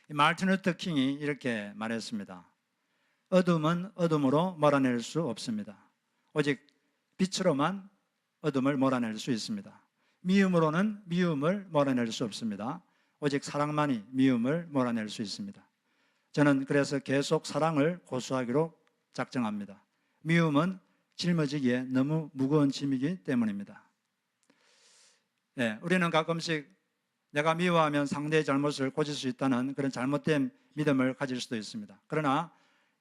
마르틴 루터 킹이 이렇게 말했습니다. 어둠은 어둠으로 몰아낼 수 없습니다. 오직 빛으로만 어둠을 몰아낼 수 있습니다. 미움으로는 미움을 몰아낼 수 없습니다. 오직 사랑만이 미움을 몰아낼 수 있습니다. 저는 그래서 계속 사랑을 고수하기로 작정합니다. 미움은 짊어지기에 너무 무거운 짐이기 때문입니다. 네, 우리는 가끔씩 내가 미워하면 상대의 잘못을 고칠 수 있다는 그런 잘못된 믿음을 가질 수도 있습니다. 그러나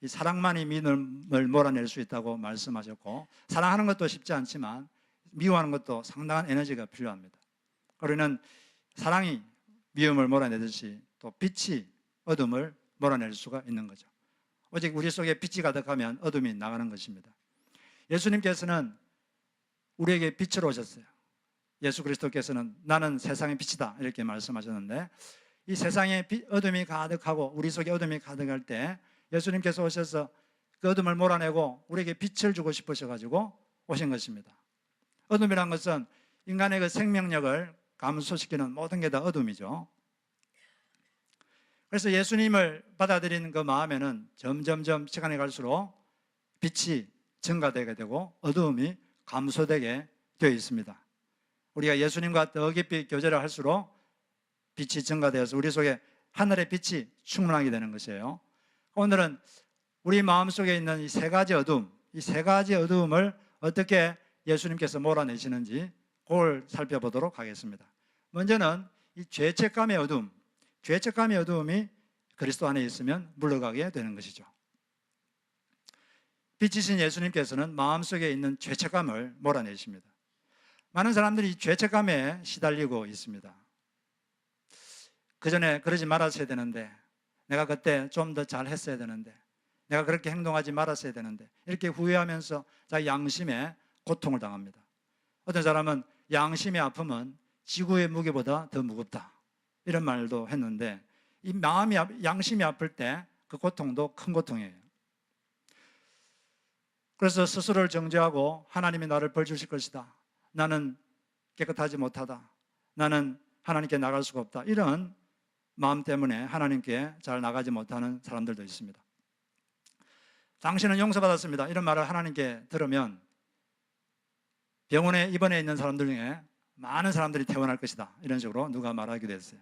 이 사랑만이 믿음을 몰아낼 수 있다고 말씀하셨고, 사랑하는 것도 쉽지 않지만 미워하는 것도 상당한 에너지가 필요합니다. 우리는 사랑이 미움을 몰아내듯이 또 빛이 어둠을 몰아낼 수가 있는 거죠. 오직 우리 속에 빛이 가득하면 어둠이 나가는 것입니다. 예수님께서는 우리에게 빛을 오셨어요. 예수 그리스도께서는 나는 세상의 빛이다 이렇게 말씀하셨는데, 이 세상에 어둠이 가득하고 우리 속에 어둠이 가득할 때 예수님께서 오셔서 그 어둠을 몰아내고 우리에게 빛을 주고 싶으셔가지고 오신 것입니다. 어둠이란 것은 인간의 그 생명력을 감소시키는 모든 게 다 어둠이죠. 그래서 예수님을 받아들이는 그 마음에는 점점점 시간이 갈수록 빛이 증가되게 되고 어두움이 감소되게 되어 있습니다. 우리가 예수님과 더 깊이 교제를 할수록 빛이 증가되어서 우리 속에 하늘의 빛이 충만하게 되는 것이에요. 오늘은 우리 마음속에 있는 이 세 가지 어둠, 이 세 가지 어두움을 어떻게 예수님께서 몰아내시는지 그걸 살펴보도록 하겠습니다. 먼저는 이 죄책감의 어둠, 죄책감의 어두움이 그리스도 안에 있으면 물러가게 되는 것이죠. 빛이신 예수님께서는 마음속에 있는 죄책감을 몰아내십니다. 많은 사람들이 죄책감에 시달리고 있습니다. 그 전에 그러지 말았어야 되는데, 내가 그때 좀 더 잘했어야 되는데, 내가 그렇게 행동하지 말았어야 되는데, 이렇게 후회하면서 자기 양심에 고통을 당합니다. 어떤 사람은 양심의 아픔은 지구의 무게보다 더 무겁다 이런 말도 했는데, 이 마음이 양심이 아플 때 그 고통도 큰 고통이에요. 그래서 스스로를 정죄하고 하나님이 나를 벌 주실 것이다, 나는 깨끗하지 못하다, 나는 하나님께 나갈 수가 없다, 이런 마음 때문에 하나님께 잘 나가지 못하는 사람들도 있습니다. 당신은 용서받았습니다 이런 말을 하나님께 들으면 병원에 입원해 있는 사람들 중에 많은 사람들이 퇴원할 것이다 이런 식으로 누가 말하기도 했어요.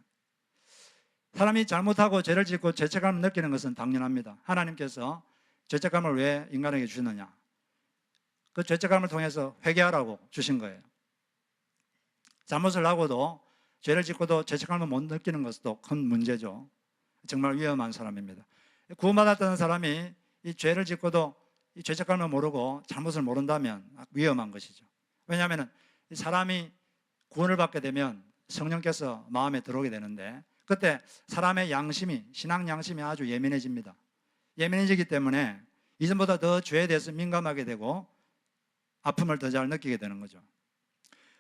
사람이 잘못하고 죄를 짓고 죄책감을 느끼는 것은 당연합니다. 하나님께서 죄책감을 왜 인간에게 주느냐, 그 죄책감을 통해서 회개하라고 주신 거예요. 잘못을 하고도 죄를 짓고도 죄책감을 못 느끼는 것도 큰 문제죠. 정말 위험한 사람입니다. 구원받았다는 사람이 이 죄를 짓고도 이 죄책감을 모르고 잘못을 모른다면 위험한 것이죠. 왜냐하면 이 사람이 구원을 받게 되면 성령께서 마음에 들어오게 되는데, 그때 사람의 양심이, 신앙 양심이 아주 예민해집니다. 예민해지기 때문에 이전보다 더 죄에 대해서 민감하게 되고 아픔을 더 잘 느끼게 되는 거죠.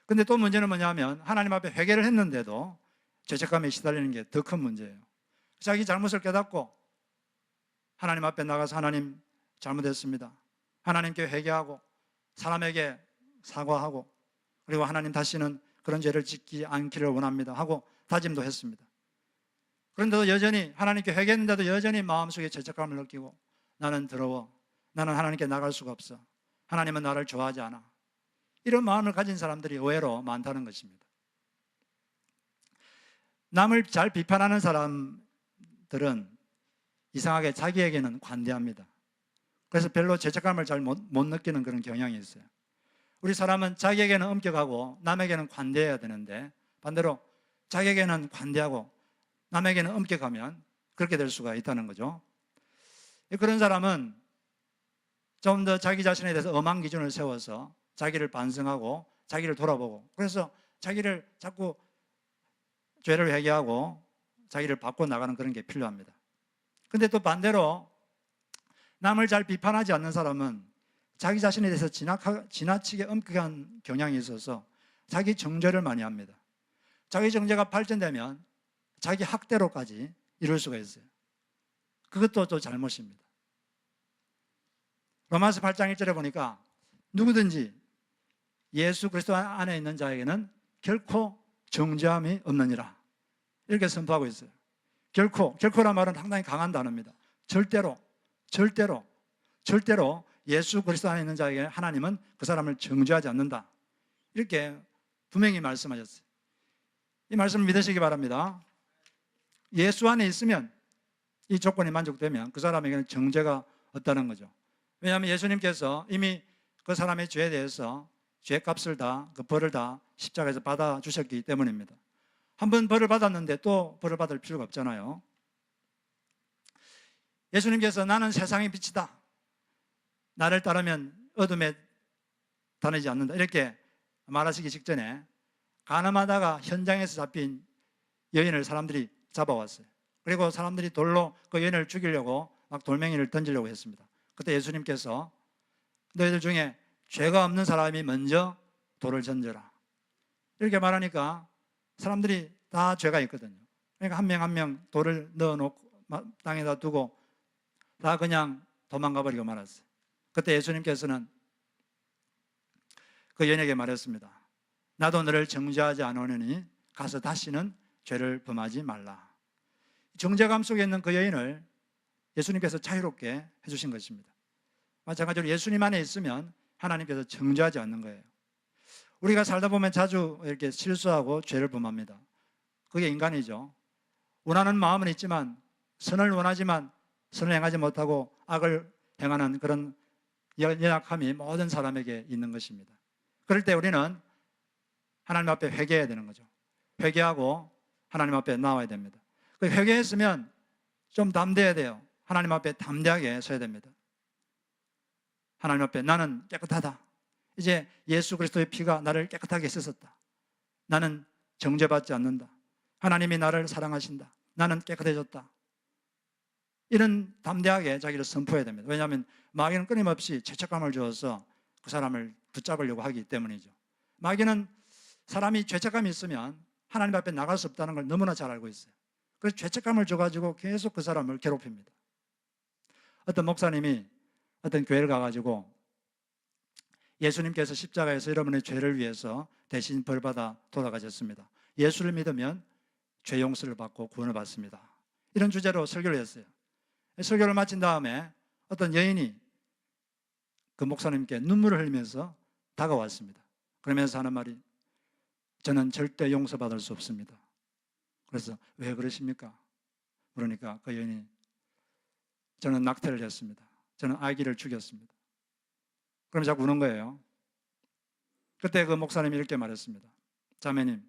근데 또 문제는 뭐냐면 하나님 앞에 회개를 했는데도 죄책감에 시달리는 게 더 큰 문제예요. 자기 잘못을 깨닫고 하나님 앞에 나가서 하나님 잘못했습니다, 하나님께 회개하고 사람에게 사과하고, 그리고 하나님 다시는 그런 죄를 짓지 않기를 원합니다 하고 다짐도 했습니다. 그런데도 여전히 하나님께 회개했는데도 여전히 마음속에 죄책감을 느끼고 나는 더러워, 나는 하나님께 나갈 수가 없어, 하나님은 나를 좋아하지 않아, 이런 마음을 가진 사람들이 의외로 많다는 것입니다. 남을 잘 비판하는 사람들은 이상하게 자기에게는 관대합니다. 그래서 별로 죄책감을 잘 못 느끼는 그런 경향이 있어요. 우리 사람은 자기에게는 엄격하고 남에게는 관대해야 되는데, 반대로 자기에게는 관대하고 남에게는 엄격하면 그렇게 될 수가 있다는 거죠. 그런 사람은 좀 더 자기 자신에 대해서 엄한 기준을 세워서 자기를 반성하고 자기를 돌아보고, 그래서 자기를 자꾸 죄를 회개하고 자기를 바꿔나가는 그런 게 필요합니다. 근데 또 반대로 남을 잘 비판하지 않는 사람은 자기 자신에 대해서 지나치게 엄격한 경향이 있어서 자기 정죄를 많이 합니다. 자기 정죄가 발전되면 자기 학대로까지 이룰 수가 있어요. 그것도 또 잘못입니다. 로마서 8장 1절에 보니까 누구든지 예수 그리스도 안에 있는 자에게는 결코 정죄함이 없느니라 이렇게 선포하고 있어요. 결코란 말은 상당히 강한 단어입니다. 절대로 예수 그리스도 안에 있는 자에게 하나님은 그 사람을 정죄하지 않는다. 이렇게 분명히 말씀하셨어요. 이 말씀을 믿으시기 바랍니다. 예수 안에 있으면, 이 조건이 만족되면 그 사람에게는 정죄가 없다는 거죠. 왜냐하면 예수님께서 이미 그 사람의 죄에 대해서 죄값을 다, 그 벌을 다 십자가에서 받아주셨기 때문입니다. 한 번 벌을 받았는데 또 벌을 받을 필요가 없잖아요. 예수님께서 나는 세상의 빛이다, 나를 따르면 어둠에 다니지 않는다, 이렇게 말하시기 직전에 가늠하다가 현장에서 잡힌 여인을 사람들이 잡아왔어요. 그리고 사람들이 돌로 그 여인을 죽이려고 막 돌멩이를 던지려고 했습니다. 그때 예수님께서 너희들 중에 죄가 없는 사람이 먼저 돌을 던져라, 이렇게 말하니까 사람들이 다 죄가 있거든요. 그러니까 한 명 한 명 돌을 넣어놓고 땅에다 두고 다 그냥 도망가 버리고 말았어요. 그때 예수님께서는 그 여인에게 말했습니다. 나도 너를 정죄하지 않으니 가서 다시는 죄를 범하지 말라. 정죄감 속에 있는 그 여인을 예수님께서 자유롭게 해주신 것입니다. 마찬가지로 예수님 안에 있으면 하나님께서 정죄하지 않는 거예요. 우리가 살다 보면 자주 이렇게 실수하고 죄를 범합니다. 그게 인간이죠. 원하는 마음은 있지만, 선을 원하지만 선을 행하지 못하고 악을 행하는 그런 연약함이 모든 사람에게 있는 것입니다. 그럴 때 우리는 하나님 앞에 회개해야 되는 거죠. 회개하고 하나님 앞에 나와야 됩니다. 그 회개했으면 좀 담대해야 돼요. 하나님 앞에 담대하게 서야 됩니다. 하나님 앞에 나는 깨끗하다, 이제 예수 그리스도의 피가 나를 깨끗하게 씻었다, 나는 정죄받지 않는다, 하나님이 나를 사랑하신다, 나는 깨끗해졌다, 이런 담대하게 자기를 선포해야 됩니다. 왜냐하면 마귀는 끊임없이 죄책감을 주어서 그 사람을 붙잡으려고 하기 때문이죠. 마귀는 사람이 죄책감이 있으면 하나님 앞에 나갈 수 없다는 걸 너무나 잘 알고 있어요. 그래서 죄책감을 줘가지고 계속 그 사람을 괴롭힙니다. 어떤 목사님이 어떤 교회를 가가지고 예수님께서 십자가에서 여러분의 죄를 위해서 대신 벌받아 돌아가셨습니다, 예수를 믿으면 죄 용서를 받고 구원을 받습니다, 이런 주제로 설교를 했어요. 설교를 마친 다음에 어떤 여인이 그 목사님께 눈물을 흘리면서 다가왔습니다. 그러면서 하는 말이, 저는 절대 용서받을 수 없습니다. 그래서 왜 그러십니까? 그러니까 그 여인이, 저는 낙태를 했습니다, 저는 아기를 죽였습니다. 그럼 자꾸 우는 거예요. 그때 그 목사님이 이렇게 말했습니다. 자매님,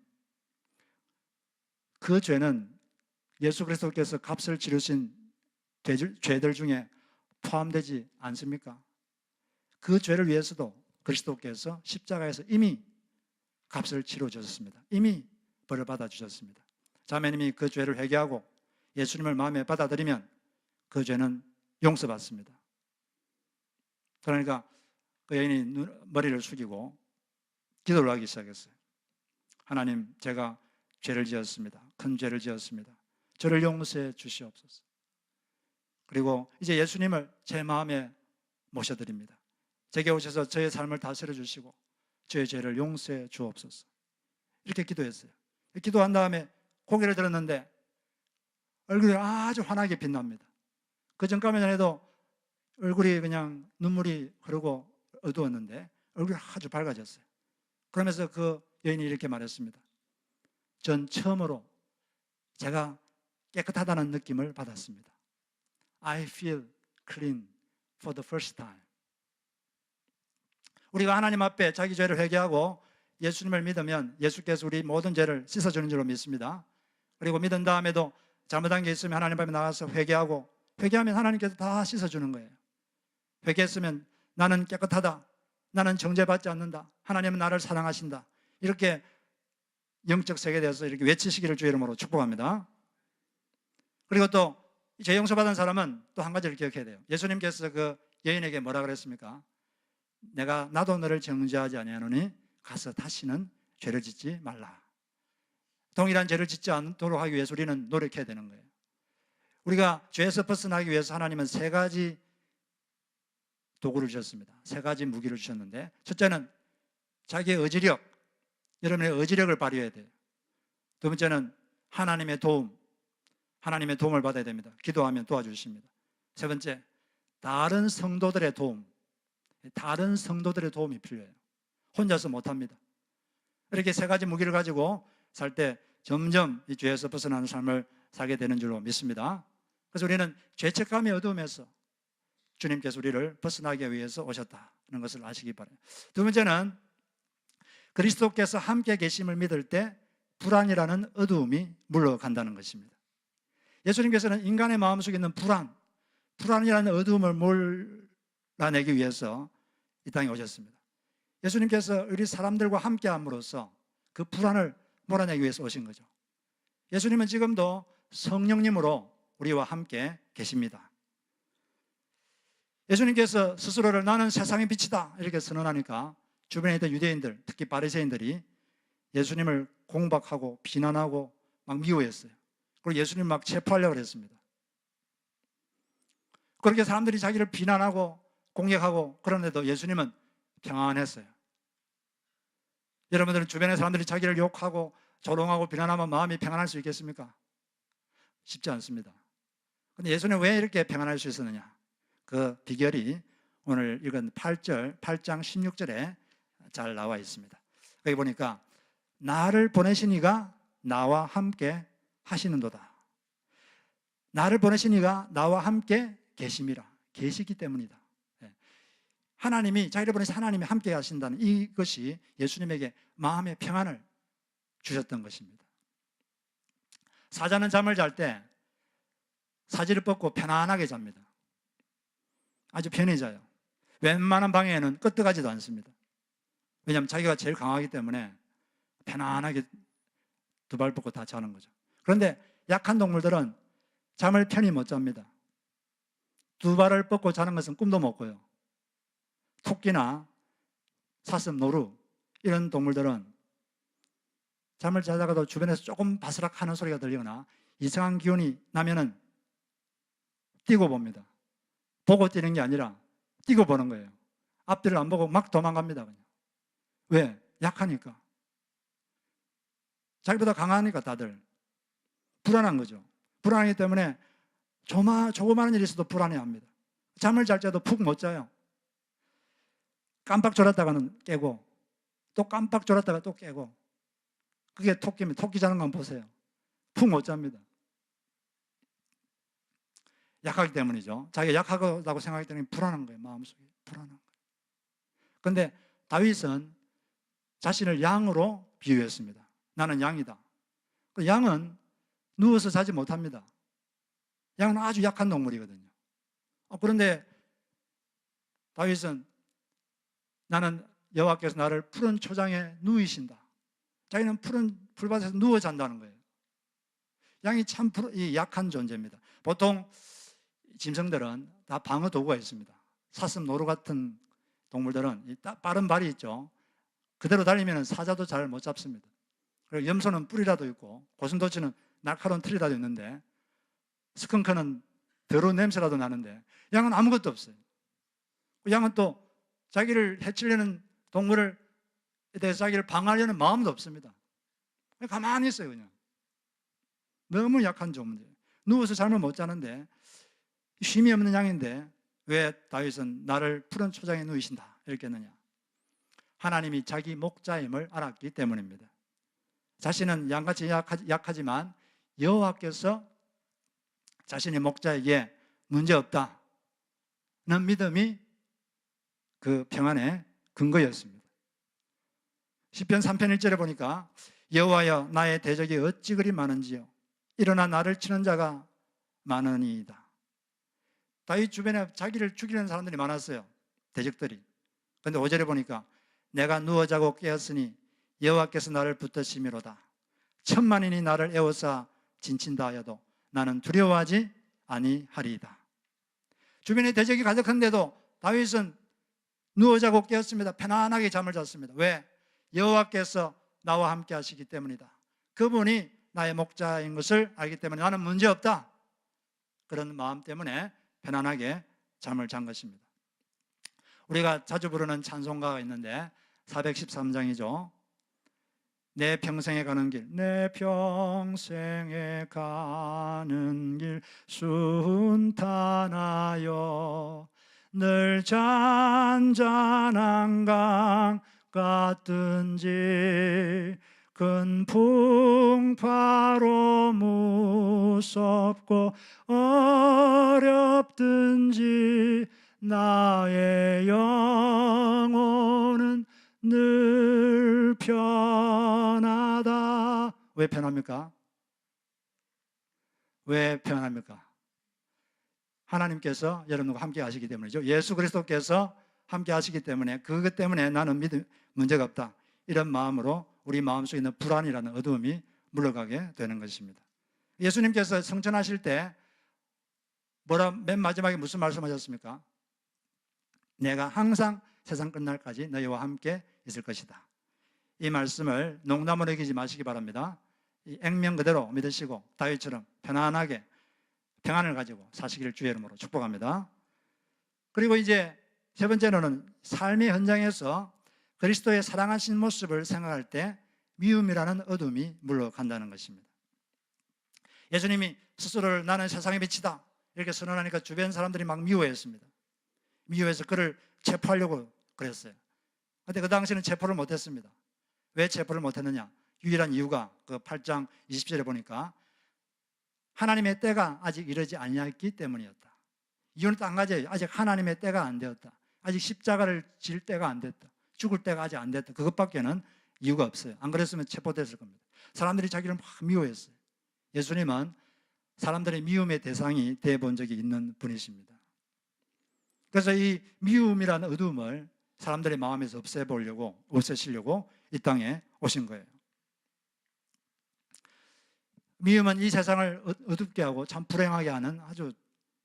그 죄는 예수 그리스도께서 값을 치르신 죄들 중에 포함되지 않습니까? 그 죄를 위해서도 그리스도께서 십자가에서 이미 값을 치러 주셨습니다. 이미 벌을 받아 주셨습니다. 자매님이 그 죄를 회개하고 예수님을 마음에 받아들이면 그 죄는 용서받습니다. 그러니까 그 여인이 머리를 숙이고 기도를 하기 시작했어요. 하나님, 제가 죄를 지었습니다. 큰 죄를 지었습니다. 저를 용서해 주시옵소서. 그리고 이제 예수님을 제 마음에 모셔드립니다. 제게 오셔서 저의 삶을 다스려 주시고 저의 죄를 용서해 주옵소서. 이렇게 기도했어요. 기도한 다음에 고개를 들었는데 얼굴이 아주 환하게 빛납니다. 그 전까지만 해도 얼굴이 그냥 눈물이 흐르고 어두웠는데 얼굴이 아주 밝아졌어요. 그러면서 그 여인이 이렇게 말했습니다. 전 처음으로 제가 깨끗하다는 느낌을 받았습니다. I feel clean for the first time. 우리가 하나님 앞에 자기 죄를 회개하고 예수님을 믿으면 예수께서 우리 모든 죄를 씻어주는 줄로 믿습니다. 그리고 믿은 다음에도 잘못한 게 있으면 하나님 앞에 나가서 회개하고, 회개하면 하나님께서 다 씻어주는 거예요. 회개했으면 나는 깨끗하다, 나는 정죄받지 않는다, 하나님은 나를 사랑하신다, 이렇게 영적 세계에 대해서 이렇게 외치시기를 주의 이름으로 축복합니다. 그리고 또 죄 용서받은 사람은 또 한 가지를 기억해야 돼요. 예수님께서 그 여인에게 뭐라 그랬습니까? 나도 너를 정죄하지 아니하노니 가서 다시는 죄를 짓지 말라. 동일한 죄를 짓지 않도록 하기 위해서 우리는 노력해야 되는 거예요. 우리가 죄에서 벗어나기 위해서 하나님은 세 가지 도구를 주셨습니다. 세 가지 무기를 주셨는데, 첫째는 자기의 의지력, 여러분의 의지력을 발휘해야 돼요. 두 번째는 하나님의 도움, 하나님의 도움을 받아야 됩니다. 기도하면 도와주십니다. 세 번째, 다른 성도들의 도움이 필요해요. 혼자서 못합니다. 이렇게 세 가지 무기를 가지고 살 때 점점 이 죄에서 벗어나는 삶을 살게 되는 줄로 믿습니다. 그래서 우리는 죄책감의 어두움에서 주님께서 우리를 벗어나기 위해서 오셨다는 것을 아시기 바랍니다. 두 번째는 그리스도께서 함께 계심을 믿을 때 불안이라는 어두움이 물러간다는 것입니다. 예수님께서는 인간의 마음속에 있는 불안이라는 어두움을 몰아내기 위해서 이 땅에 오셨습니다. 예수님께서 우리 사람들과 함께 함으로써 그 불안을 몰아내기 위해서 오신 거죠. 예수님은 지금도 성령님으로 우리와 함께 계십니다. 예수님께서 스스로를 나는 세상의 빛이다 이렇게 선언하니까 주변에 있던 유대인들, 특히 바리새인들이 예수님을 공박하고 비난하고 막 미워했어요. 그리고 예수님 막 체포하려고 했습니다. 그렇게 사람들이 자기를 비난하고 공격하고 그런데도 예수님은 평안했어요. 여러분들은 주변의 사람들이 자기를 욕하고 조롱하고 비난하면 마음이 평안할 수 있겠습니까? 쉽지 않습니다. 그런데 예수님은 왜 이렇게 평안할 수 있었느냐? 그 비결이 오늘 읽은 8장 16절에 잘 나와 있습니다. 여기 보니까 나를 보내신 이가 나와 함께 하시는도다. 나를 보내신 이가 나와 함께 계심이라. 계시기 때문이다. 하나님이, 자기를 보내신 하나님이 함께 하신다는 이것이 예수님에게 마음의 평안을 주셨던 것입니다. 사자는 잠을 잘 때 사지를 뻗고 편안하게 잡니다. 아주 편히 자요. 웬만한 방해에는 끄떡하지도 않습니다. 왜냐하면 자기가 제일 강하기 때문에 편안하게 두 발 뻗고 다 자는 거죠. 그런데 약한 동물들은 잠을 편히 못 잡니다. 두 발을 뻗고 자는 것은 꿈도 못 꿔요. 토끼나 사슴, 노루 이런 동물들은 잠을 자다가도 주변에서 조금 바스락 하는 소리가 들리거나 이상한 기운이 나면은 뛰고 봅니다. 보고 뛰는 게 아니라 뛰고 보는 거예요. 앞뒤를 안 보고 막 도망갑니다. 그냥. 왜? 약하니까. 자기보다 강하니까 다들. 불안한 거죠. 불안하기 때문에 조그마한 일이 있어도 불안해합니다. 잠을 잘 때도 푹 못 자요. 깜빡 졸았다가는 깨고 또 깜빡 졸았다가 또 깨고. 그게 토끼면 토끼 자는 거 한번 보세요. 푹 못 잡니다. 약하기 때문이죠. 자기가 약하다고 생각하기 때문에 불안한 거예요. 마음속에 불안한 거예요. 그런데 다윗은 자신을 양으로 비유했습니다. 나는 양이다. 양은 누워서 자지 못합니다. 양은 아주 약한 동물이거든요. 그런데 다윗은 나는 여호와께서 나를 푸른 초장에 누이신다. 자기는 푸른 풀밭에서 누워 잔다는 거예요. 양이 참 약한 존재입니다. 보통 짐승들은 다 방어 도구가 있습니다. 사슴, 노루 같은 동물들은 빠른 발이 있죠. 그대로 달리면 사자도 잘 못 잡습니다. 그리고 염소는 뿔이라도 있고 고슴도치는 날카로운 틀이라도 있는데 스컹크는 더러운 냄새라도 나는데 양은 아무것도 없어요. 양은 또 자기를 해치려는 동물에 대해서 자기를 방어하려는 마음도 없습니다. 그냥 가만히 있어요. 그냥 너무 약한 존재. 누워서 잠을 못 자는데 쉼이 없는 양인데 왜 다윗은 나를 푸른 초장에 누이신다 이렇게 했느냐? 하나님이 자기 목자임을 알았기 때문입니다. 자신은 양같이 약하지만 여호와께서 자신의 목자에게 문제없다는 믿음이 그 평안의 근거였습니다. 시편 3편 1절에 보니까 여호와여 나의 대적이 어찌 그리 많은지요 일어나 나를 치는 자가 많으니이다. 다윗 주변에 자기를 죽이는 사람들이 많았어요. 대적들이. 그런데 5절에 보니까 내가 누워 자고 깨었으니 여호와께서 나를 붙드심이로다. 천만인이 나를 에워싸 진친다 하여도 나는 두려워하지 아니하리이다. 주변에 대적이 가득한데도 다윗은 누워 자고 깨었습니다. 편안하게 잠을 잤습니다. 왜? 여호와께서 나와 함께 하시기 때문이다. 그분이 나의 목자인 것을 알기 때문에 나는 문제없다. 그런 마음 때문에 편안하게 잠을 잔 것입니다. 우리가 자주 부르는 찬송가가 있는데 413장이죠. 내 평생에 가는 길, 내 평생에 가는 길 순탄하여 늘 잔잔한 강 같든지 큰 풍파로 무섭고 어렵든지 나의 영혼은 늘 편하다. 왜 편합니까? 왜 편합니까? 하나님께서 여러분과 함께 하시기 때문이죠. 예수 그리스도께서 함께 하시기 때문에, 그것 때문에 나는 문제가 없다, 이런 마음으로 우리 마음속에 있는 불안이라는 어두움이 물러가게 되는 것입니다. 예수님께서 성천하실 때 맨 마지막에 무슨 말씀하셨습니까? 내가 항상 세상 끝날까지 너희와 함께 있을 것이다. 이 말씀을 농담으로 여기지 마시기 바랍니다. 이 액면 그대로 믿으시고 다윗처럼 편안하게 평안을 가지고 사시기를 주의 이름으로 축복합니다. 그리고 이제 세 번째로는 삶의 현장에서 그리스도의 사랑하신 모습을 생각할 때 미움이라는 어둠이 물러간다는 것입니다. 예수님이 스스로를 나는 세상의 빛이다 이렇게 선언하니까 주변 사람들이 막 미워했습니다. 미워해서 그를 체포하려고 그랬어요. 그런데 그 당시에는 체포를 못했습니다. 왜 체포를 못했느냐? 유일한 이유가 그 8장 20절에 보니까 하나님의 때가 아직 이르지 아니했기 때문이었다. 이유는 딱 한 가지예요. 아직 하나님의 때가 안 되었다. 아직 십자가를 질 때가 안 됐다. 죽을 때가 아직 안 됐다. 그것밖에는 이유가 없어요. 안 그랬으면 체포됐을 겁니다. 사람들이 자기를 막 미워했어요. 예수님은 사람들의 미움의 대상이 되어본 적이 있는 분이십니다. 그래서 이 미움이라는 어둠을 사람들의 마음에서 없애시려고 이 땅에 오신 거예요. 미움은 이 세상을 어둡게 하고 참 불행하게 하는 아주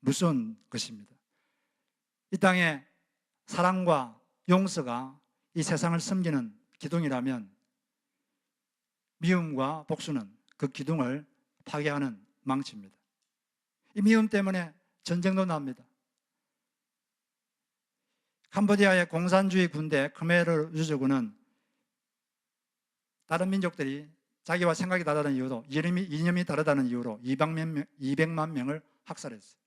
무서운 것입니다. 이 땅에 사랑과 용서가 이 세상을 섬기는 기둥이라면 미움과 복수는 그 기둥을 파괴하는 망치입니다. 이 미움 때문에 전쟁도 납니다. 캄보디아의 공산주의 군대 크메르 유저군은 다른 민족들이 자기와 생각이 다르다는 이유로, 이념이 다르다는 이유로 200만 명을 학살했어요.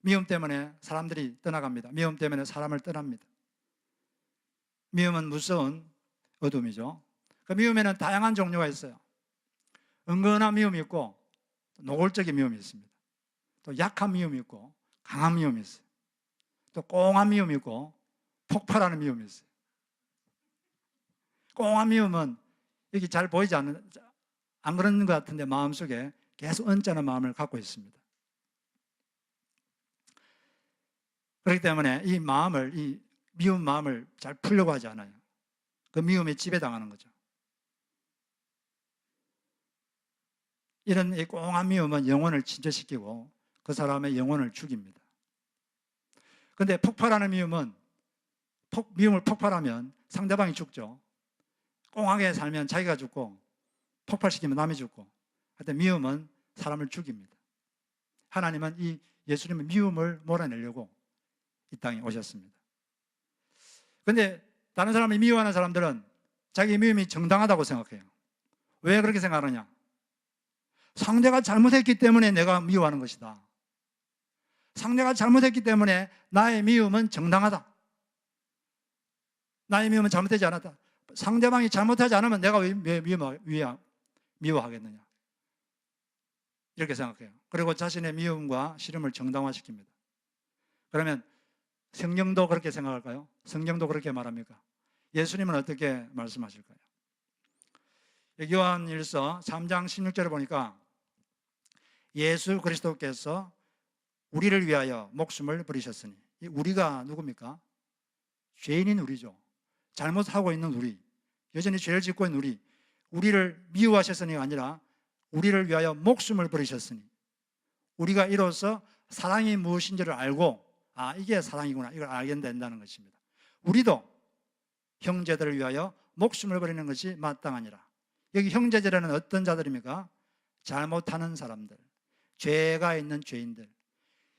미움 때문에 사람들이 떠나갑니다. 미움 때문에 사람을 떠납니다. 미움은 무서운 어둠이죠. 그 미움에는 다양한 종류가 있어요. 은근한 미움이 있고 노골적인 미움이 있습니다. 또 약한 미움이 있고 강한 미움이 있어요. 또 꽁한 미움이 있고 폭발하는 미움이 있어요. 꽁한 미움은 여기 잘 보이지 안 그러는 것 같은데 마음속에 계속 언짢은 마음을 갖고 있습니다. 그렇기 때문에 이 미운 마음을 잘 풀려고 하지 않아요. 그 미움에 지배당하는 거죠. 이런 이 꽁한 미움은 영혼을 진저시키고 그 사람의 영혼을 죽입니다. 그런데 폭발하는 미움은 미움을 폭발하면 상대방이 죽죠. 꽁하게 살면 자기가 죽고 폭발시키면 남이 죽고, 하여튼 미움은 사람을 죽입니다. 하나님은 이 예수님의 미움을 몰아내려고 이 땅에 오셨습니다. 그런데 다른 사람이 미워하는 사람들은 자기 미움이 정당하다고 생각해요. 왜 그렇게 생각하느냐? 상대가 잘못했기 때문에 내가 미워하는 것이다. 상대가 잘못했기 때문에 나의 미움은 정당하다. 나의 미움은 잘못되지 않았다. 상대방이 잘못하지 않으면 내가 왜 미워하겠느냐, 이렇게 생각해요. 그리고 자신의 미움과 싫음을 정당화시킵니다. 그러면 성경도 그렇게 생각할까요? 성경도 그렇게 말합니까? 예수님은 어떻게 말씀하실까요? 요한일서 3장 16절을 보니까 예수 그리스도께서 우리를 위하여 목숨을 버리셨으니, 이 우리가 누굽니까? 죄인인 우리죠. 잘못하고 있는 우리, 여전히 죄를 짓고 있는 우리를 미워하셨으니가 아니라 우리를 위하여 목숨을 버리셨으니, 우리가 이로써 사랑이 무엇인지를 알고, 이게 사랑이구나, 이걸 알게 된다는 것입니다. 우리도 형제들을 위하여 목숨을 버리는 것이 마땅하니라. 여기 형제들은 어떤 자들입니까? 잘못하는 사람들, 죄가 있는 죄인들.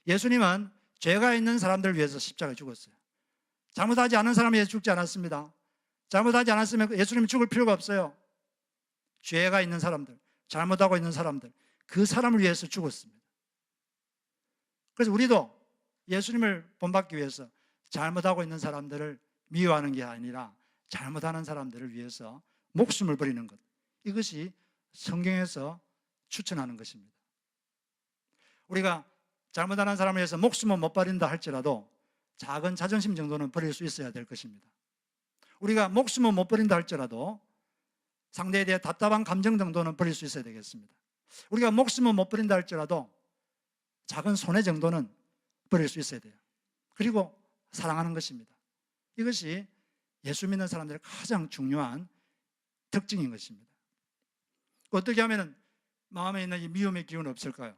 예수님은 죄가 있는 사람들을 위해서 십자가에 죽었어요. 잘못하지 않은 사람을 위해서 죽지 않았습니다. 잘못하지 않았으면 예수님은 죽을 필요가 없어요. 죄가 있는 사람들, 잘못하고 있는 사람들, 그 사람을 위해서 죽었습니다. 그래서 우리도 예수님을 본받기 위해서 잘못하고 있는 사람들을 미워하는 게 아니라 잘못하는 사람들을 위해서 목숨을 버리는 것, 이것이 성경에서 추천하는 것입니다. 우리가 잘못하는 사람을 위해서 목숨은 못 버린다 할지라도 작은 자존심 정도는 버릴 수 있어야 될 것입니다. 우리가 목숨은 못 버린다 할지라도 상대에 대해 답답한 감정 정도는 버릴 수 있어야 되겠습니다. 우리가 목숨은 못 버린다 할지라도 작은 손해 정도는 버릴 수 있어야 돼요. 그리고 사랑하는 것입니다. 이것이 예수 믿는 사람들의 가장 중요한 특징인 것입니다. 어떻게 하면 마음에 있는 이 미움의 기운이 없을까요?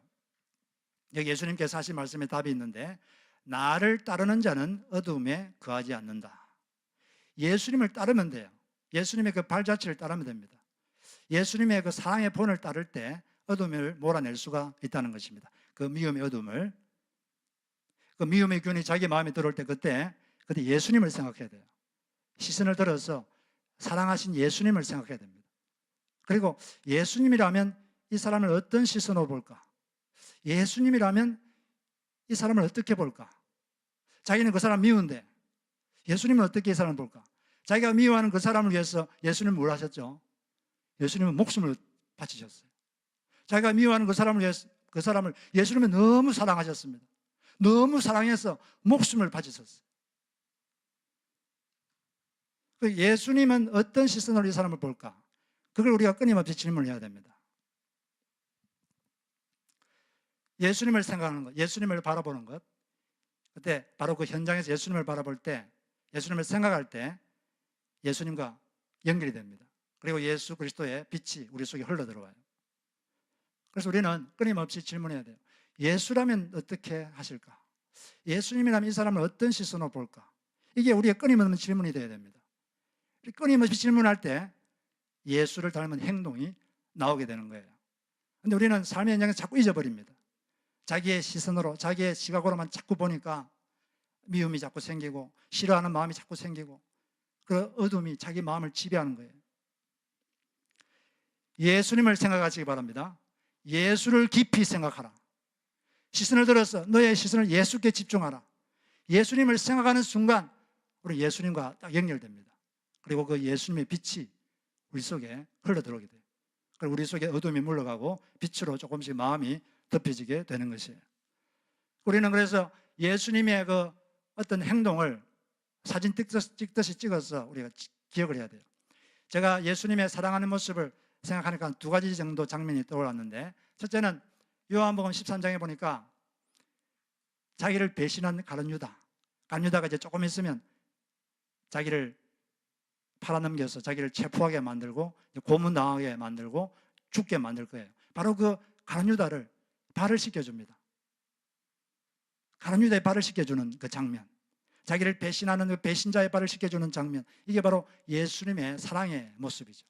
여기 예수님께서 하신 말씀에 답이 있는데, 나를 따르는 자는 어두움에 거하지 않는다. 예수님을 따르면 돼요. 예수님의 그 발자취를 따르면 됩니다. 예수님의 그 사랑의 본을 따를 때 어둠을 몰아낼 수가 있다는 것입니다. 그 미움의 어둠을, 그 미움의 기운이 자기 마음에 들어올 때 그때 예수님을 생각해야 돼요. 시선을 들어서 사랑하신 예수님을 생각해야 됩니다. 그리고 예수님이라면 이 사람을 어떤 시선으로 볼까? 예수님이라면 이 사람을 어떻게 볼까? 자기는 그 사람 미운데 예수님은 어떻게 이 사람을 볼까? 자기가 미워하는 그 사람을 위해서 예수님은 뭘 하셨죠? 예수님은 목숨을 바치셨어요. 자기가 미워하는 그 사람을 위해서, 그 사람을 예수님은 너무 사랑하셨습니다. 너무 사랑해서 목숨을 바치셨어요. 예수님은 어떤 시선으로 이 사람을 볼까? 그걸 우리가 끊임없이 질문을 해야 됩니다. 예수님을 생각하는 것, 예수님을 바라보는 것, 그때 바로 그 현장에서 예수님을 바라볼 때, 예수님을 생각할 때 예수님과 연결이 됩니다. 그리고 예수 그리스도의 빛이 우리 속에 흘러들어와요. 그래서 우리는 끊임없이 질문해야 돼요. 예수라면 어떻게 하실까? 예수님이라면 이 사람을 어떤 시선으로 볼까? 이게 우리의 끊임없는 질문이 되어야 됩니다. 끊임없이 질문할 때 예수를 닮은 행동이 나오게 되는 거예요. 그런데 우리는 삶의 현장에서 자꾸 잊어버립니다. 자기의 시선으로, 자기의 시각으로만 자꾸 보니까 미움이 자꾸 생기고 싫어하는 마음이 자꾸 생기고 그 어둠이 자기 마음을 지배하는 거예요. 예수님을 생각하시기 바랍니다. 예수를 깊이 생각하라. 시선을 들어서 너의 시선을 예수께 집중하라. 예수님을 생각하는 순간 우리 예수님과 딱 연결됩니다. 그리고 그 예수님의 빛이 우리 속에 흘러들어오게 돼요. 그리고 우리 속에 어둠이 물러가고 빛으로 조금씩 마음이 덮여지게 되는 것이에요. 우리는 그래서 예수님의 그 어떤 행동을 사진 찍듯이 찍어서 우리가 기억을 해야 돼요. 제가 예수님의 사랑하는 모습을 생각하니까 두 가지 정도 장면이 떠올랐는데, 첫째는 요한복음 13장에 보니까 자기를 배신한 가룟 유다가 이제 조금 있으면 자기를 팔아넘겨서 자기를 체포하게 만들고 고문당하게 만들고 죽게 만들 거예요. 바로 그 가룟 유다를 발을 씻겨줍니다. 가룟 유다의 발을 씻겨주는 그 장면, 자기를 배신하는 그 배신자의 발을 씻겨주는 장면, 이게 바로 예수님의 사랑의 모습이죠.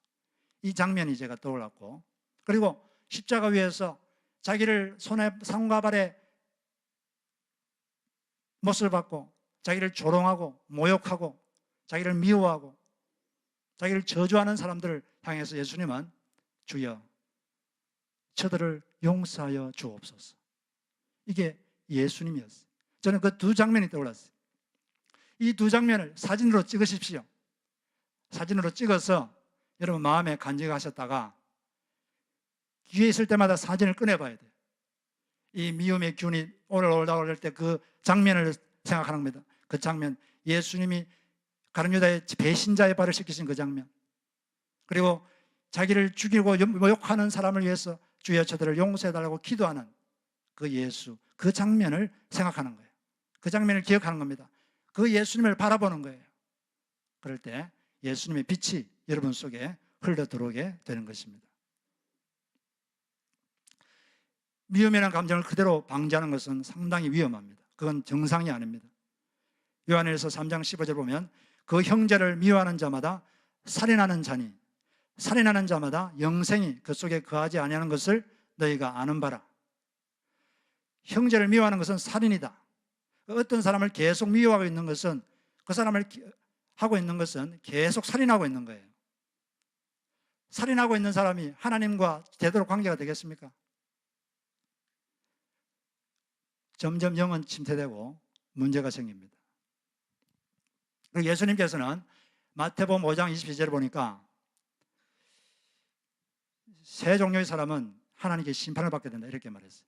이 장면이 제가 떠올랐고, 그리고 십자가 위에서 자기를 손에 상과 발에 못을 받고 자기를 조롱하고 모욕하고 자기를 미워하고 자기를 저주하는 사람들을 향해서 예수님은 주여 저들을 용서하여 주옵소서, 이게 예수님이었어요. 저는 그 두 장면이 떠올랐어요. 이 두 장면을 사진으로 찍으십시오. 사진으로 찍어서 여러분 마음에 간직하셨다가 기회 있을 때마다 사진을 꺼내봐야 돼요. 이 미움의 기운이 올라올 때 그 장면을 생각하는 겁니다. 그 장면, 예수님이 가룟 유다의 배신자의 발을 씻기신 그 장면, 그리고 자기를 죽이고 모욕하는 사람을 위해서 주여 저들을 용서해달라고 기도하는 그 예수, 그 장면을 생각하는 거예요. 그 장면을 기억하는 겁니다. 그 예수님을 바라보는 거예요. 그럴 때 예수님의 빛이 여러분 속에 흘러 들어오게 되는 것입니다. 미움이라는 감정을 그대로 방지하는 것은 상당히 위험합니다. 그건 정상이 아닙니다. 요한일서 3장 15절 보면 그 형제를 미워하는 자마다 살인하는 자니 살인하는 자마다 영생이 그 속에 거하지 아니하는 것을 너희가 아는 바라. 형제를 미워하는 것은 살인이다. 어떤 사람을 계속 미워하고 있는 것은, 그 사람을 하고 있는 것은 계속 살인하고 있는 거예요. 살인하고 있는 사람이 하나님과 제대로 관계가 되겠습니까? 점점 영은 침체되고 문제가 생깁니다. 그리고 예수님께서는 마태복음 5장 22절을 보니까 세 종류의 사람은 하나님께 심판을 받게 된다 이렇게 말했어요.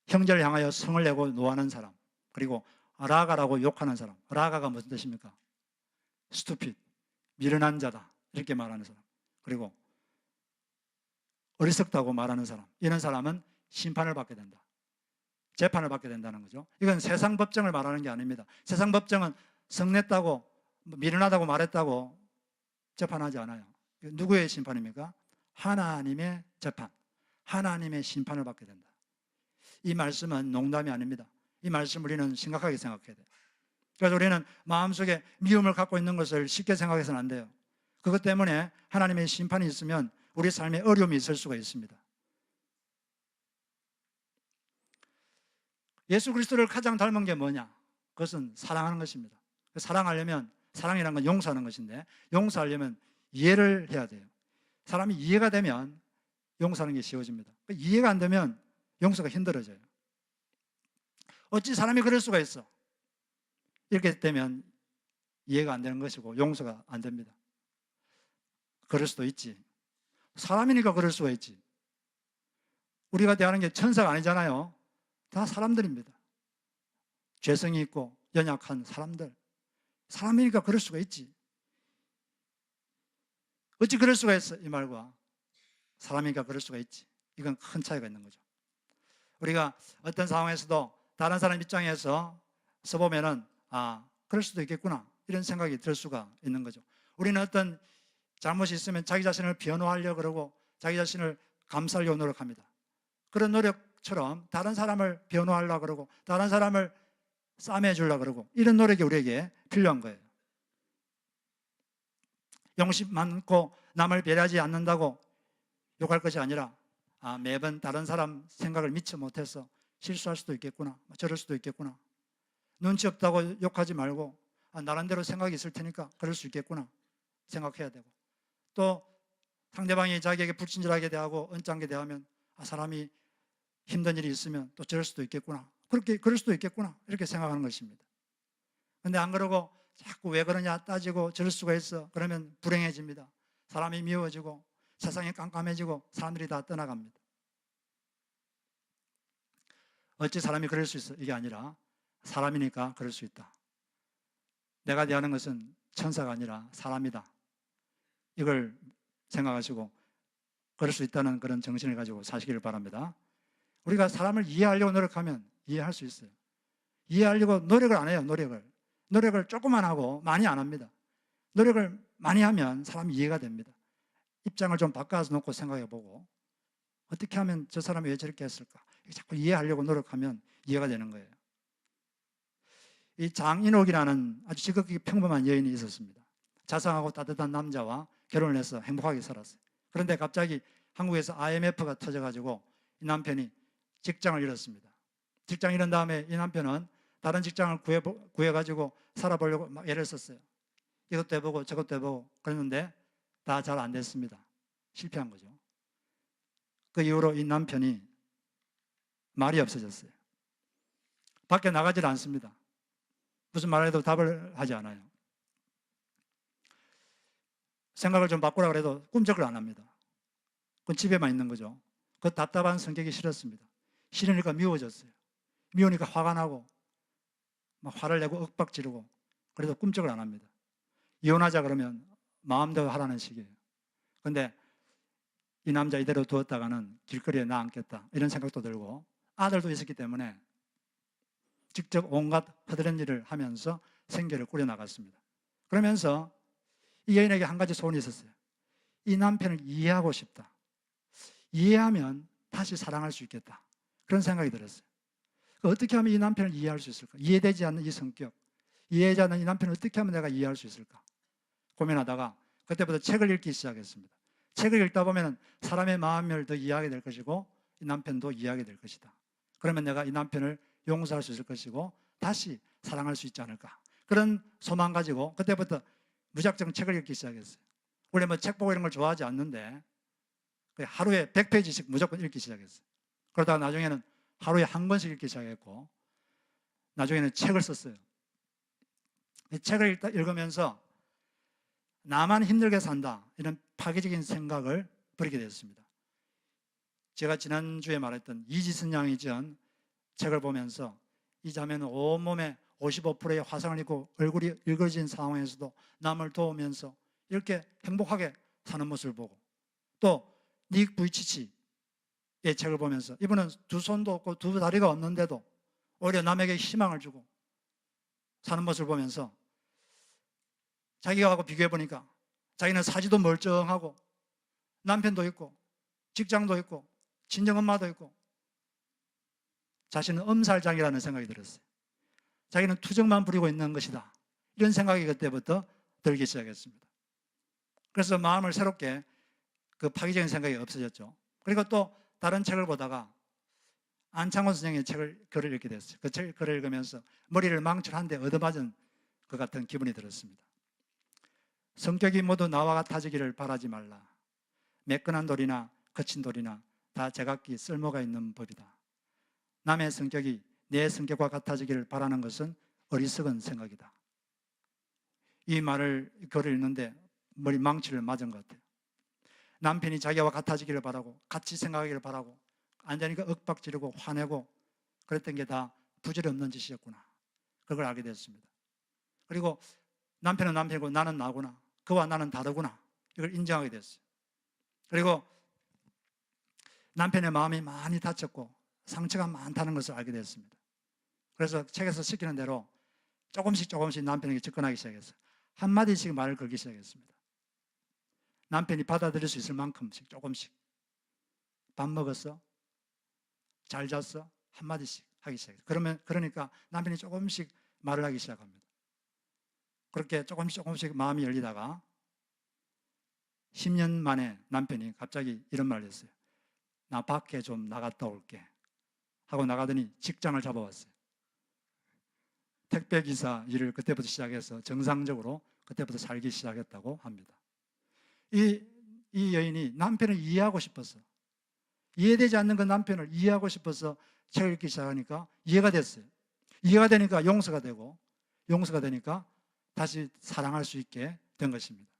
형제를 향하여 성을 내고 노하는 사람, 그리고 라가라고 욕하는 사람. 라가가 무슨 뜻입니까? 스투핏, 미련한 자다 이렇게 말하는 사람, 그리고 어리석다고 말하는 사람, 이런 사람은 심판을 받게 된다, 재판을 받게 된다는 거죠. 이건 세상 법정을 말하는 게 아닙니다. 세상 법정은 성냈다고 미련하다고 말했다고 재판하지 않아요. 누구의 심판입니까? 하나님의 재판, 하나님의 심판을 받게 된다. 이 말씀은 농담이 아닙니다. 이 말씀 우리는 심각하게 생각해야 돼요. 그래서 우리는 마음속에 미움을 갖고 있는 것을 쉽게 생각해서는 안 돼요. 그것 때문에 하나님의 심판이 있으면 우리 삶에 어려움이 있을 수가 있습니다. 예수 그리스도를 가장 닮은 게 뭐냐? 그것은 사랑하는 것입니다. 사랑하려면, 사랑이라는 건 용서하는 것인데, 용서하려면 이해를 해야 돼요. 사람이 이해가 되면 용서하는 게 쉬워집니다. 이해가 안 되면 용서가 힘들어져요. 어찌 사람이 그럴 수가 있어? 이렇게 되면 이해가 안 되는 것이고 용서가 안 됩니다. 그럴 수도 있지. 사람이니까 그럴 수가 있지. 우리가 대하는 게 천사가 아니잖아요. 다 사람들입니다. 죄성이 있고 연약한 사람들. 사람이니까 그럴 수가 있지. 어찌 그럴 수가 있어? 이 말과 사람이니까 그럴 수가 있지. 이건 큰 차이가 있는 거죠. 우리가 어떤 상황에서도 다른 사람 입장에서 써보면은 그럴 수도 있겠구나 이런 생각이 들 수가 있는 거죠. 우리는 어떤 잘못이 있으면 자기 자신을 변호하려고 그러고 자기 자신을 감싸려고 노력합니다. 그런 노력처럼 다른 사람을 변호하려고 그러고 다른 사람을 싸매어 주려고 그러고 이런 노력이 우리에게 필요한 거예요. 용심 많고 남을 배려하지 않는다고 욕할 것이 아니라 매번 다른 사람 생각을 미처 못해서 실수할 수도 있겠구나, 저럴 수도 있겠구나, 눈치 없다고 욕하지 말고 나름대로 생각이 있을 테니까 그럴 수 있겠구나 생각해야 되고, 또 상대방이 자기에게 불친절하게 대하고 언짢게 대하면 사람이 힘든 일이 있으면 또 저럴 수도 있겠구나, 그럴 수도 있겠구나 이렇게 생각하는 것입니다. 그런데 안 그러고 자꾸 왜 그러냐 따지고 저럴 수가 있어 그러면 불행해집니다. 사람이 미워지고 세상이 깜깜해지고 사람들이 다 떠나갑니다. 어찌 사람이 그럴 수 있어? 이게 아니라 사람이니까 그럴 수 있다. 내가 대하는 것은 천사가 아니라 사람이다. 이걸 생각하시고 그럴 수 있다는 그런 정신을 가지고 사시기를 바랍니다. 우리가 사람을 이해하려고 노력하면 이해할 수 있어요. 이해하려고 노력을 안 해요. 노력을 조금만 하고 많이 안 합니다. 노력을 많이 하면 사람이 이해가 됩니다. 입장을 좀 바꿔서 놓고 생각해보고 어떻게 하면 저 사람이 왜 저렇게 했을까? 자꾸 이해하려고 노력하면 이해가 되는 거예요. 이 장인옥이라는 아주 지극히 평범한 여인이 있었습니다. 자상하고 따뜻한 남자와 결혼을 해서 행복하게 살았어요. 그런데 갑자기 한국에서 IMF가 터져가지고 이 남편이 직장을 잃었습니다. 직장을 잃은 다음에 이 남편은 다른 직장을 구해가지고 살아보려고 막 애를 썼어요. 이것도 해보고 저것도 해보고 그랬는데 다 잘 안 됐습니다. 실패한 거죠. 그 이후로 이 남편이 말이 없어졌어요. 밖에 나가질 않습니다. 무슨 말해도 답을 하지 않아요. 생각을 좀 바꾸라고 해도 꿈쩍을 안 합니다. 그건 집에만 있는 거죠. 그 답답한 성격이 싫었습니다. 싫으니까 미워졌어요. 미우니까 화가 나고 막 화를 내고 윽박 지르고 그래도 꿈쩍을 안 합니다. 이혼하자 그러면 마음대로 하라는 식이에요. 그런데 이 남자 이대로 두었다가는 길거리에 나앉겠다 이런 생각도 들고 아들도 있었기 때문에 직접 온갖 허드렛 일을 하면서 생계를 꾸려나갔습니다. 그러면서 이 여인에게 한 가지 소원이 있었어요. 이 남편을 이해하고 싶다. 이해하면 다시 사랑할 수 있겠다. 그런 생각이 들었어요. 어떻게 하면 이 남편을 이해할 수 있을까? 이해되지 않는 이 성격, 이해하지 않는 이 남편을 어떻게 하면 내가 이해할 수 있을까? 고민하다가 그때부터 책을 읽기 시작했습니다. 책을 읽다 보면 사람의 마음을 더 이해하게 될 것이고 이 남편도 이해하게 될 것이다. 그러면 내가 이 남편을 용서할 수 있을 것이고 다시 사랑할 수 있지 않을까? 그런 소망 가지고 그때부터 무작정 책을 읽기 시작했어요. 원래 뭐 책 보고 이런 걸 좋아하지 않는데 하루에 100페이지씩 무조건 읽기 시작했어요. 그러다가 나중에는 하루에 한 권씩 읽기 시작했고, 나중에는 책을 썼어요. 이 책을 읽으면서 나만 힘들게 산다, 이런 파괴적인 생각을 버리게 되었습니다. 제가 지난주에 말했던 이지선 양이 지은 책을 보면서 이 자매는 온몸에 55%의 화상을 입고 얼굴이 일그러진 상황에서도 남을 도우면서 이렇게 행복하게 사는 모습을 보고, 또 닉 부이치치의 책을 보면서 이분은 두 손도 없고 두 다리가 없는데도 오히려 남에게 희망을 주고 사는 모습을 보면서 자기가 하고 비교해 보니까 자기는 사지도 멀쩡하고 남편도 있고 직장도 있고 친정엄마도 있고 자신은 엄살장이라는 생각이 들었어요. 자기는 투정만 부리고 있는 것이다, 이런 생각이 그때부터 들기 시작했습니다. 그래서 마음을 새롭게 그 파괴적인 생각이 없어졌죠. 그리고 또 다른 책을 보다가 안창호 선생의 글을 읽게 됐어요. 그 글을 읽으면서 머리를 망치로 한 대 얻어맞은 것 같은 기분이 들었습니다. 성격이 모두 나와 같아지기를 바라지 말라. 매끈한 돌이나 거친 돌이나 다 제각기 쓸모가 있는 법이다. 남의 성격이 내 성격과 같아지기를 바라는 것은 어리석은 생각이다. 이 글을 읽는데 머리 망치를 맞은 것 같아요. 남편이 자기와 같아지기를 바라고 같이 생각하기를 바라고 완전히 윽박지르고 화내고 그랬던 게 다 부질없는 짓이었구나, 그걸 알게 됐습니다. 그리고 남편은 남편이고 나는 나구나, 그와 나는 다르구나, 이걸 인정하게 됐어요. 그리고 남편의 마음이 많이 다쳤고 상처가 많다는 것을 알게 됐습니다. 그래서 책에서 시키는 대로 조금씩 남편에게 접근하기 시작했어요. 한마디씩 말을 걸기 시작했습니다. 남편이 받아들일 수 있을 만큼씩 조금씩. 밥 먹었어? 잘 잤어? 한마디씩 하기 시작했어요. 그러니까 남편이 조금씩 말을 하기 시작합니다. 그렇게 조금씩 마음이 열리다가 10년 만에 남편이 갑자기 이런 말을 했어요. 나 밖에 좀 나갔다 올게 하고 나가더니 직장을 잡아왔어요. 택배기사 일을 그때부터 시작해서 정상적으로 그때부터 살기 시작했다고 합니다. 이 여인이 남편을 이해하고 싶어서, 이해되지 않는 그 남편을 이해하고 싶어서 책을 읽기 시작하니까 이해가 됐어요. 이해가 되니까 용서가 되고, 용서가 되니까 다시 사랑할 수 있게 된 것입니다.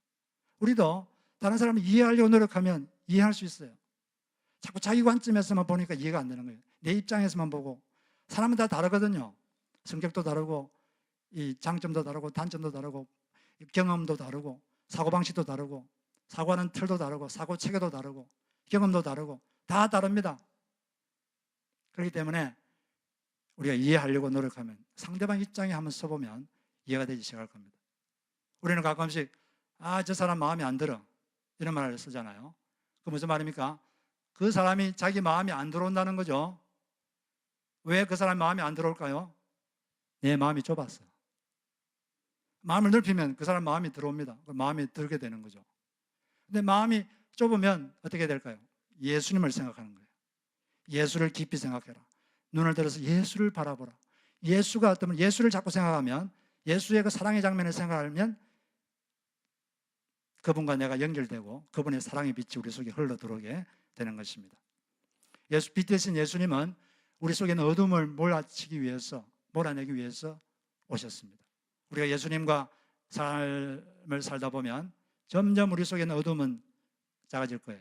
우리도 다른 사람을 이해하려고 노력하면 이해할 수 있어요. 자꾸 자기 관점에서만 보니까 이해가 안 되는 거예요. 내 입장에서만 보고. 사람은 다 다르거든요. 성격도 다르고, 이 장점도 다르고, 단점도 다르고, 경험도 다르고, 사고방식도 다르고, 사고하는 틀도 다르고, 사고 체계도 다르고, 경험도 다르고, 다 다릅니다. 그렇기 때문에 우리가 이해하려고 노력하면 상대방 입장에 한번 서보면 이해가 되기 시작할 겁니다. 우리는 가끔씩 저 사람 마음에 안 들어, 이런 말을 쓰잖아요. 그 무슨 말입니까? 그 사람이 자기 마음에 안 들어온다는 거죠. 왜 그 사람이 마음에 안 들어올까요? 내 마음이 좁았어. 마음을 넓히면 그 사람 마음이 들어옵니다. 마음이 들게 되는 거죠. 근데 마음이 좁으면 어떻게 될까요? 예수님을 생각하는 거예요. 예수를 깊이 생각해라. 눈을 들어서 예수를 바라보라. 예수가 어떠면 예수를 자꾸 생각하면, 예수의 그 사랑의 장면을 생각하면 그분과 내가 연결되고 그분의 사랑의 빛이 우리 속에 흘러 들어오게 되는 것입니다. 빛 대신 예수님은 우리 속에 있는 어둠을 몰아내기 위해서 오셨습니다. 우리가 예수님과 삶을 살다 보면 점점 우리 속에 있는 어둠은 작아질 거예요.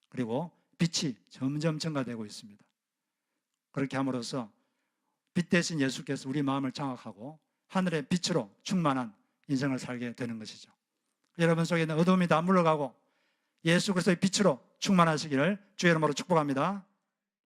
그리고 빛이 점점 증가되고 있습니다. 그렇게 함으로써 빛 대신 예수께서 우리 마음을 장악하고 하늘의 빛으로 충만한 인생을 살게 되는 것이죠. 여러분 속에 있는 어둠이 다 물러가고 예수 그리스도의 빛으로 충만하시기를 주의 이름으로 축복합니다.